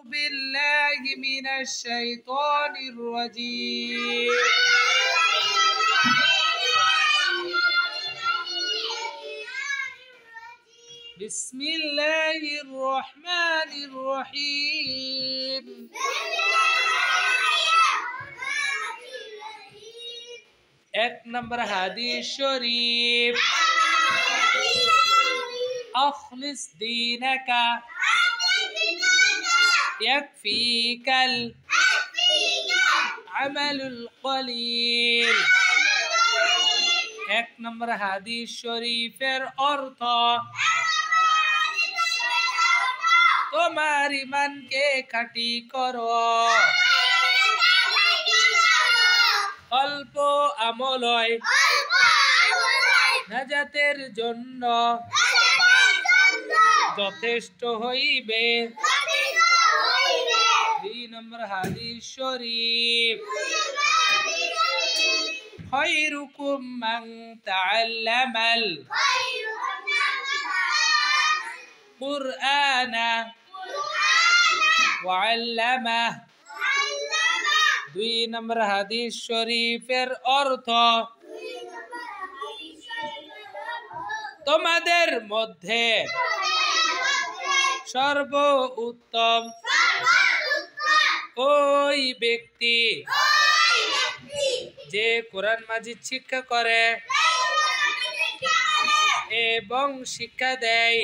بالله من الشيطان الرجيم بسم الله الرحمن الرحيم एक नंबर हदीस शरीफ अखलिस दीनका يكفيك العمل القليل एक नंबर हदीस शरीफের অর্থ তোমার ঈমানকে খাঁটি করো অল্প আমলয় নাজাতের জন্য যথেষ্ট হইবে দুই নম্বর হাদিস শরীফ খায়রুকুম মান তাআল্লামাল কুরআনা ওয়া আল্লামাহ দুই নম্বর হাদিস শরীফের অর্থ তোমাদের মধ্যে সর্বোত্তম ওই ব্যক্তি যে কোরআন মাজিদ শিক্ষা করে এবং শিক্ষা দেয়